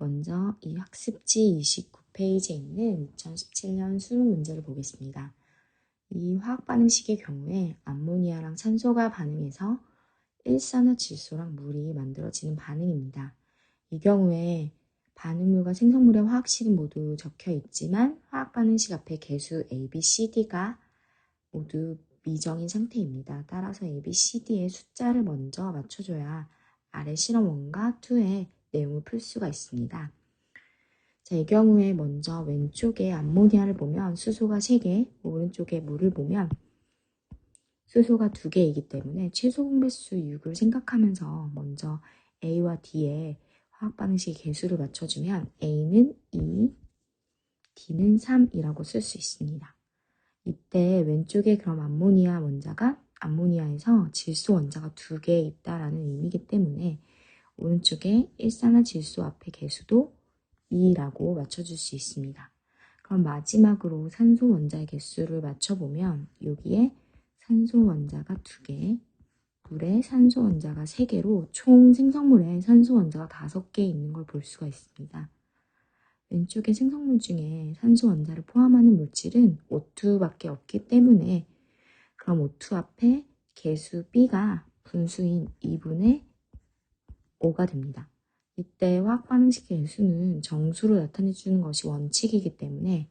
먼저 이 학습지 29페이지에 있는 2017년 수능 문제를 보겠습니다. 이 화학반응식의 경우에 암모니아랑 산소가 반응해서 일산화질소랑 물이 만들어지는 반응입니다. 이 경우에 반응물과 생성물의 화학식은 모두 적혀 있지만 화학반응식 앞에 개수 A, B, C, D가 모두 미정인 상태입니다. 따라서 A, B, C, D의 숫자를 먼저 맞춰줘야 아래 실험 1과 2의 내용을 풀 수가 있습니다. 자, 이 경우에 먼저 왼쪽에 암모니아를 보면 수소가 3개, 오른쪽에 물을 보면 수소가 2개이기 때문에 최소 공배수 6을 생각하면서 먼저 A와 D의 화학반응식 개수를 맞춰주면 A는 2, D는 3이라고 쓸 수 있습니다. 이때 왼쪽에 그럼 암모니아 원자가 암모니아에서 질소 원자가 2개 있다라는 의미이기 때문에 오른쪽에 일산화질소 앞에 개수도 2라고 맞춰줄 수 있습니다. 그럼 마지막으로 산소 원자의 개수를 맞춰보면 여기에 산소 원자가 2개, 물에 산소 원자가 3개로 총 생성물에 산소 원자가 5개 있는 걸 볼 수가 있습니다. 왼쪽의 생성물 중에 산소 원자를 포함하는 물질은 O2밖에 없기 때문에 그럼 O2 앞에 개수 B가 분수인 2분의 5가 됩니다. 이때 화학반응식 개수는 정수로 나타내주는 것이 원칙이기 때문에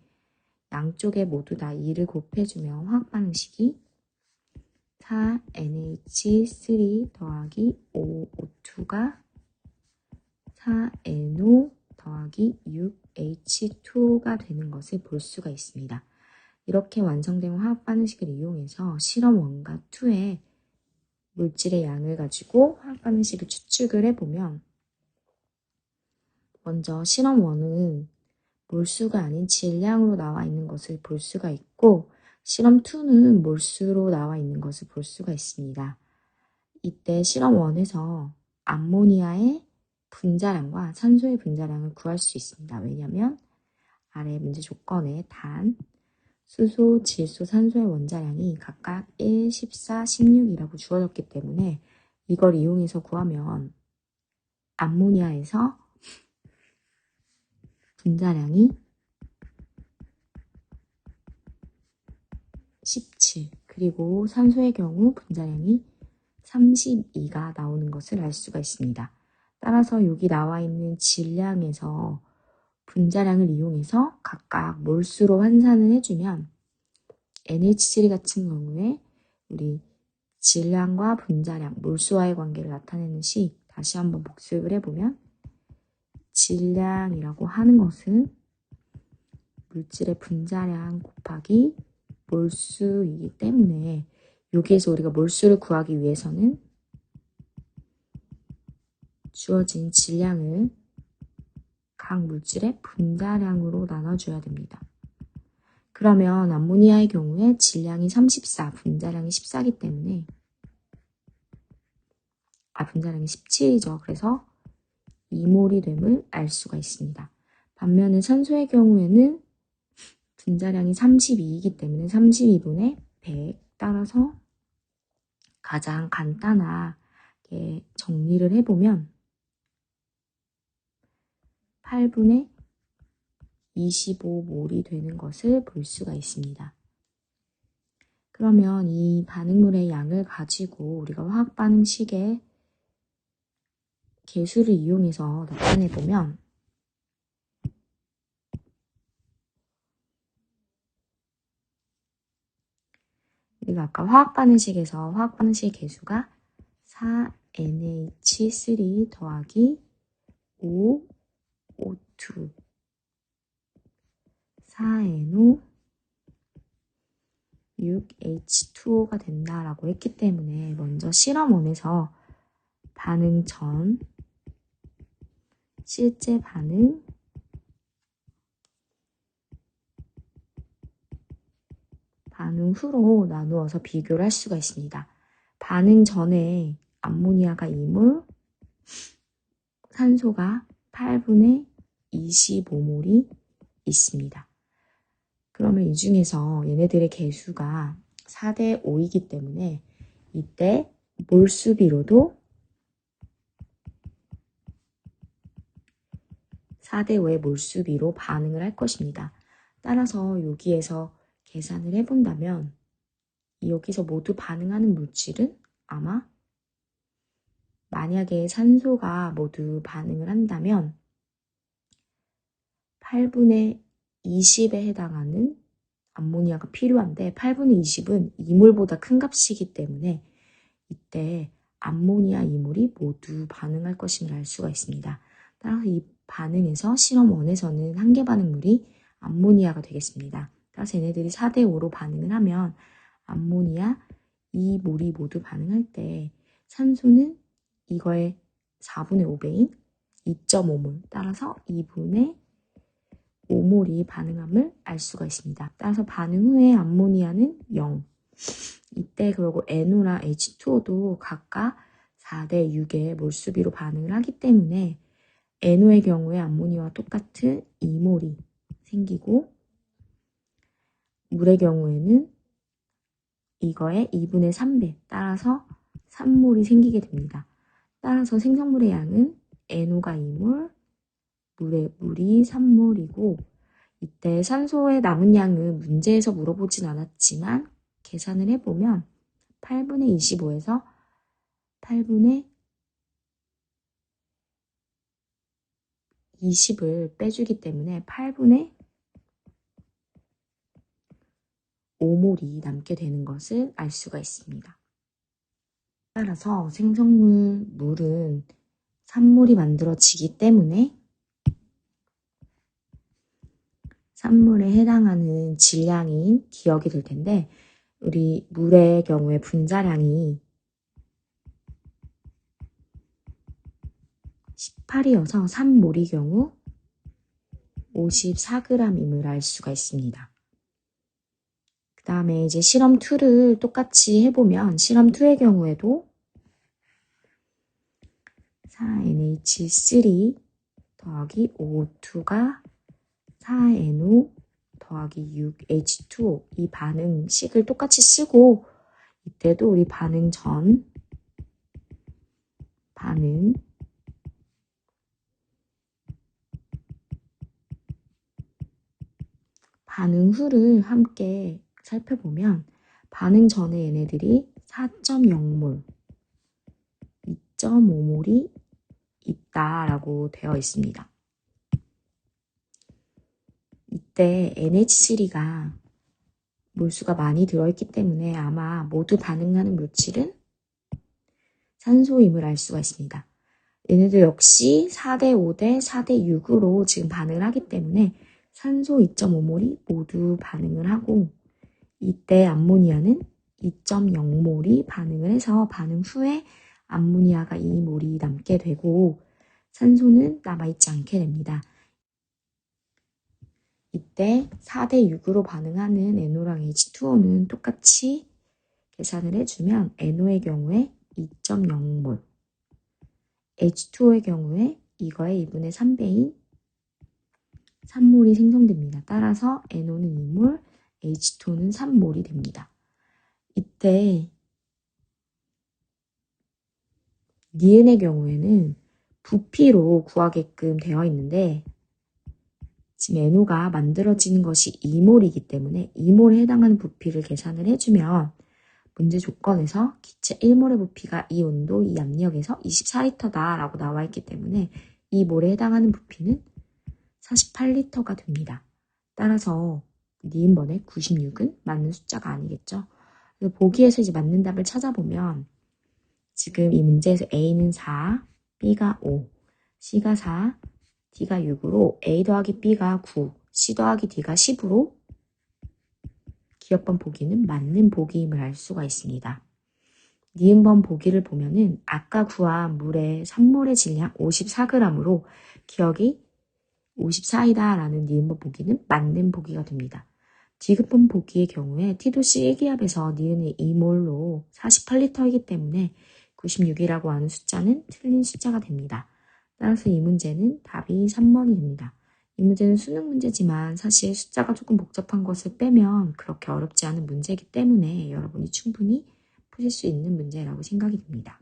양쪽에 모두 다 2를 곱해주면 화학반응식이 4NH3 더하기 5O2가 4NO 더하기 6H2가 되는 것을 볼 수가 있습니다. 이렇게 완성된 화학반응식을 이용해서 실험 1과 2의 물질의 양을 가지고 화학반응식을 추측을 해보면 먼저 실험 1은 몰수가 아닌 질량으로 나와 있는 것을 볼 수가 있고 실험 2는 몰수로 나와 있는 것을 볼 수가 있습니다. 이때 실험 1에서 암모니아의 분자량과 산소의 분자량을 구할 수 있습니다. 왜냐하면 아래 문제 조건에 단, 수소, 질소, 산소의 원자량이 각각 1, 14, 16이라고 주어졌기 때문에 이걸 이용해서 구하면 암모니아에서 분자량이 17, 그리고 산소의 경우 분자량이 32가 나오는 것을 알 수가 있습니다. 따라서 여기 나와 있는 질량에서 분자량을 이용해서 각각 몰수로 환산을 해주면 NH3 같은 경우에 우리 질량과 분자량, 몰수와의 관계를 나타내는 시 다시 한번 복습을 해보면 질량이라고 하는 것은 물질의 분자량 곱하기 몰수이기 때문에 여기에서 우리가 몰수를 구하기 위해서는 주어진 질량을 각 물질의 분자량으로 나눠줘야 됩니다. 그러면 암모니아의 경우에 질량이 34, 분자량이 14이기 때문에 분자량이 17이죠. 그래서 2몰이 됨을 알 수가 있습니다. 반면에 산소의 경우에는 분자량이 32이기 때문에 32분의 100 따라서 가장 간단하게 정리를 해보면 8분의 25몰이 되는 것을 볼 수가 있습니다. 그러면 이 반응물의 양을 가지고 우리가 화학반응식의 개수를 이용해서 나타내보면 우리가 아까 화학반응식에서 화학반응식 개수가 4NH3 더하기 5O2 4NO 6H2O가 된다라고 했기 때문에 먼저 실험 1에서 반응 전, 실제 반응, 반응 후로 나누어서 비교를 할 수가 있습니다. 반응 전에 암모니아가 2몰, 산소가 8분의 25몰이 있습니다. 그러면 이 중에서 얘네들의 개수가 4대 5이기 때문에 이때 몰수비로도 4대 5의 몰수비로 반응을 할 것입니다. 따라서 여기에서 계산을 해본다면 여기서 모두 반응하는 물질은 아마 만약에 산소가 모두 반응을 한다면 8분의 20에 해당하는 암모니아가 필요한데 8분의 20은 2몰보다 큰 값이기 때문에 이때 암모니아 2몰이 모두 반응할 것임을 알 수가 있습니다. 따라서 이 반응에서 실험 1에서는 한계 반응물이 암모니아가 되겠습니다. 따라서 얘네들이 4대 5로 반응을 하면 암모니아 2몰이 모두 반응할 때 산소는 이거의 4분의 5배인 2.5몰, 따라서 2분의 5몰이 반응함을 알 수가 있습니다. 따라서 반응 후에 암모니아는 0. 이때 그리고 NO랑 H2O도 각각 4대 6의 몰수비로 반응을 하기 때문에 NO의 경우에 암모니아와 똑같은 2몰이 생기고 물의 경우에는 이거의 2분의 3배, 따라서 3몰이 생기게 됩니다. 따라서 생성물의 양은 NO가 2몰, 물이 3몰이고 이때 산소의 남은 양은 문제에서 물어보진 않았지만 계산을 해보면 8분의 25에서 8분의 20을 빼주기 때문에 8분의 5몰이 남게 되는 것을 알 수가 있습니다. 따라서 생성물 물은 산물이 만들어지기 때문에 산물에 해당하는 질량인 기억이 될 텐데 우리 물의 경우에 분자량이 18이어서 3몰의 경우 54g임을 알 수가 있습니다. 그 다음에 이제 실험 2를 똑같이 해보면 실험 2의 경우에도 4NH3 더하기 O2가 4NO 더하기 6H2O 이 반응식을 똑같이 쓰고 이때도 우리 반응 전, 반응 후를 함께 살펴보면 반응 전에 얘네들이 4.0몰, 2.5몰이 있다라고 되어 있습니다. 이때 NH3가 몰수가 많이 들어있기 때문에 아마 모두 반응하는 물질은 산소임을 알 수가 있습니다. 얘네들 역시 4대 5대 4대 6으로 지금 반응을 하기 때문에 산소 2.5몰이 모두 반응을 하고 이때 암모니아는 2.0몰이 반응을 해서 반응 후에 암모니아가 2몰이 남게 되고 산소는 남아있지 않게 됩니다. 이때 4대 6으로 반응하는 NO랑 H2O는 똑같이 계산을 해주면 NO의 경우에 2.0몰, H2O의 경우에 이거의 2분의 3배인 3몰이 생성됩니다. 따라서 NO는 2몰, H2O는 3몰이 됩니다. 이때 니은의 경우에는 부피로 구하게끔 되어 있는데 지금 NO가 만들어지는 것이 2몰이기 때문에 2몰에 해당하는 부피를 계산을 해주면 문제 조건에서 기체 1몰의 부피가 이 온도, 이 압력에서 24L다 라고 나와 있기 때문에 이 몰에 해당하는 부피는 48L가 됩니다. 따라서 니은번의 96은 맞는 숫자가 아니겠죠. 그래서 보기에서 이제 맞는 답을 찾아보면 지금 이 문제에서 A는 4, B가 5, C가 4, D가 6으로 A 더하기 B가 9, C 더하기 D가 10으로 기억번 보기는 맞는 보기임을 알 수가 있습니다. 니은번 보기를 보면은 아까 구한 물의 3몰의 질량 54g으로 기억이 54이다 라는 니은번 보기는 맞는 보기가 됩니다. 디귿번 보기의 경우에 T도씨 일기압에서 니은의 2몰로 48L이기 때문에 96이라고 하는 숫자는 틀린 숫자가 됩니다. 따라서 이 문제는 답이 3번이 됩니다. 이 문제는 수능 문제지만 사실 숫자가 조금 복잡한 것을 빼면 그렇게 어렵지 않은 문제이기 때문에 여러분이 충분히 푸실 수 있는 문제라고 생각이 듭니다.